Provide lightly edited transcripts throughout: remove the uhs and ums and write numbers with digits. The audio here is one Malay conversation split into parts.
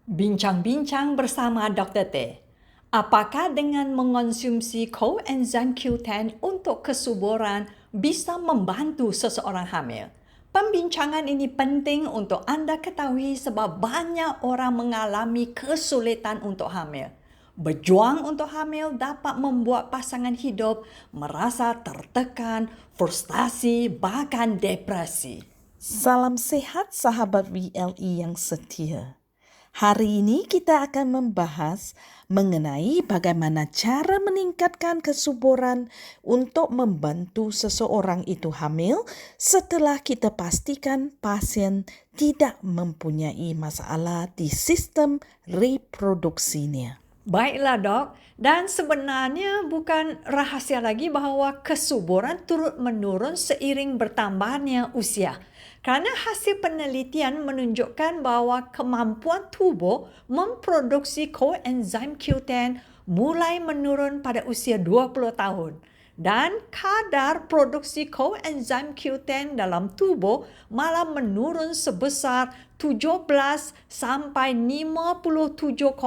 Bincang-bincang bersama Dr. T. Apakah dengan mengonsumsi coenzim Q10 untuk kesuburan bisa membantu seseorang hamil? Pembincangan ini penting untuk anda ketahui sebab banyak orang mengalami kesulitan untuk hamil. Berjuang untuk hamil dapat membuat pasangan hidup merasa tertekan, frustasi, bahkan depresi. Salam sehat sahabat VLE yang setia. Hari ini kita akan membahas mengenai bagaimana cara meningkatkan kesuburan untuk membantu seseorang itu hamil setelah kita pastikan pasien tidak mempunyai masalah di sistem reproduksinya. Baiklah dok, dan sebenarnya bukan rahasia lagi bahawa kesuburan turut menurun seiring bertambahnya usia. Kerana hasil penelitian menunjukkan bahawa kemampuan tubuh memproduksi coenzim Q10 mulai menurun pada usia 20 tahun. Dan kadar produksi coenzim Q10 dalam tubuh malah menurun sebesar 17 sampai 57,1%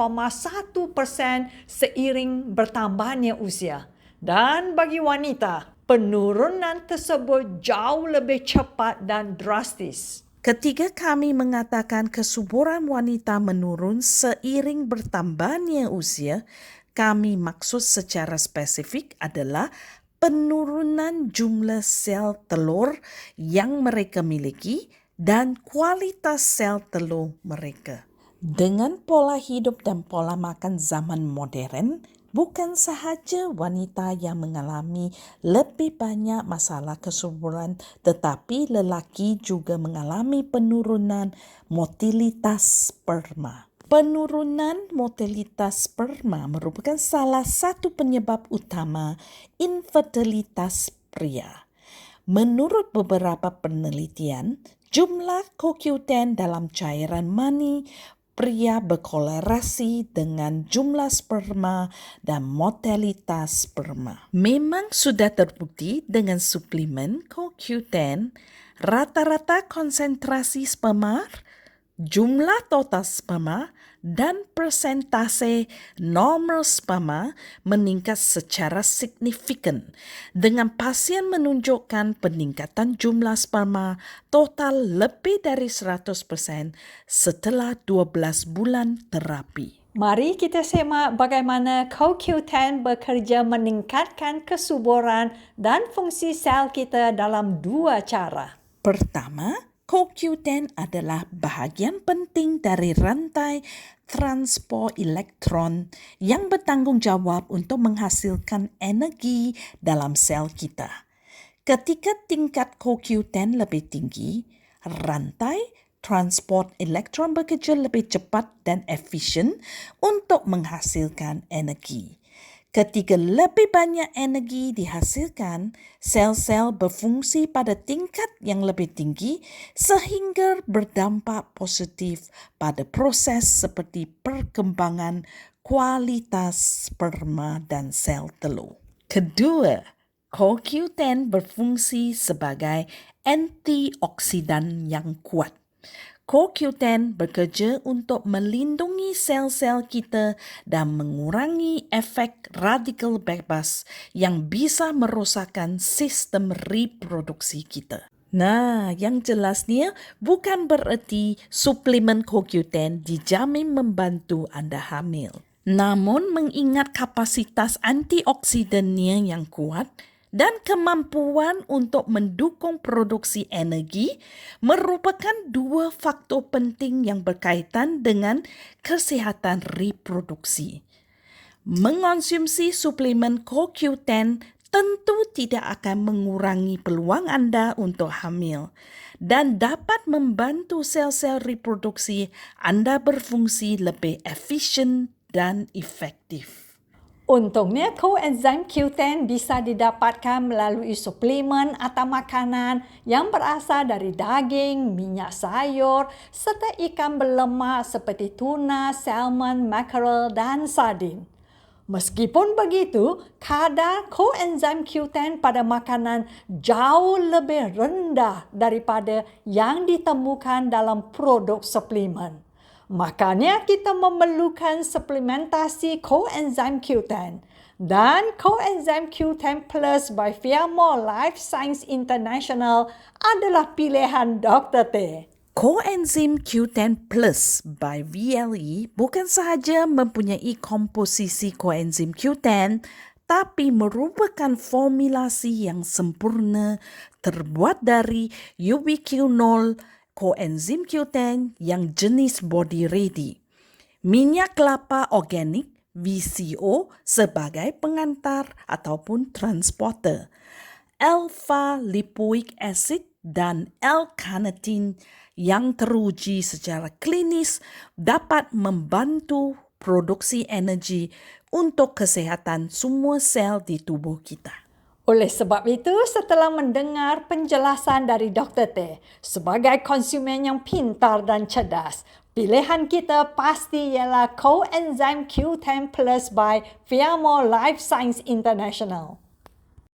seiring bertambahnya usia. Dan bagi wanita, penurunan tersebut jauh lebih cepat dan drastis. Ketika kami mengatakan kesuburan wanita menurun seiring bertambahnya usia, kami maksud secara spesifik adalah penurunan jumlah sel telur yang mereka miliki dan kualitas sel telur mereka. Dengan pola hidup dan pola makan zaman modern, bukan sahaja wanita yang mengalami lebih banyak masalah kesuburan, tetapi lelaki juga mengalami penurunan motilitas sperma. Penurunan motilitas sperma merupakan salah satu penyebab utama infertilitas pria. Menurut beberapa penelitian, jumlah CoQ10 dalam cairan mani pria berkorelasi dengan jumlah sperma dan motilitas sperma. Memang sudah terbukti dengan suplemen CoQ10, rata-rata konsentrasi sperma, jumlah total sperma dan persentase normal sperma meningkat secara signifikan dengan pasien menunjukkan peningkatan jumlah sperma total lebih dari 100% setelah 12 bulan terapi. Mari kita semak bagaimana CoQ10 bekerja meningkatkan kesuburan dan fungsi sel kita dalam dua cara. Pertama, CoQ10 adalah bahagian penting dari rantai transport elektron yang bertanggung jawab untuk menghasilkan energi dalam sel kita. Ketika tingkat CoQ10 lebih tinggi, rantai transport elektron bekerja lebih cepat dan efisien untuk menghasilkan energi. Ketika lebih banyak energi dihasilkan, sel-sel berfungsi pada tingkat yang lebih tinggi sehingga berdampak positif pada proses seperti perkembangan kualitas sperma dan sel telur. Kedua, CoQ10 berfungsi sebagai antioksidan yang kuat. CoQ10 bekerja untuk melindungi sel-sel kita dan mengurangi efek radikal bebas yang bisa merosakkan sistem reproduksi kita. Nah, yang jelasnya bukan bererti suplemen CoQ10 dijamin membantu anda hamil. Namun mengingat kapasitas antioksidannya yang kuat, dan kemampuan untuk mendukung produksi energi merupakan dua faktor penting yang berkaitan dengan kesihatan reproduksi. Mengonsumsi suplemen CoQ10 tentu tidak akan mengurangi peluang anda untuk hamil dan dapat membantu sel-sel reproduksi anda berfungsi lebih efisien dan efektif. Untungnya coenzim Q10 bisa didapatkan melalui suplemen atau makanan yang berasal dari daging, minyak sayur, serta ikan berlemak seperti tuna, salmon, mackerel dan sardin. Meskipun begitu, kadar coenzim Q10 pada makanan jauh lebih rendah daripada yang ditemukan dalam produk suplemen. Makanya kita memerlukan suplementasi coenzim Q10. Dan coenzim Q10 Plus by Viamore Life Science International adalah pilihan Dr. T. Coenzim Q10 Plus by VLE bukan sahaja mempunyai komposisi coenzim Q10, tapi merupakan formulasi yang sempurna terbuat dari UBQ0 coenzim Q10 yang jenis body ready. Minyak kelapa organik VCO sebagai pengantar ataupun transporter. Alpha lipoic acid dan L-carnitine yang teruji secara klinis dapat membantu produksi energi untuk kesihatan semua sel di tubuh kita. Oleh sebab itu, setelah mendengar penjelasan dari Dr. T, sebagai konsumen yang pintar dan cerdas, pilihan kita pasti ialah coenzim Q10 Plus by Viamore Life Science International.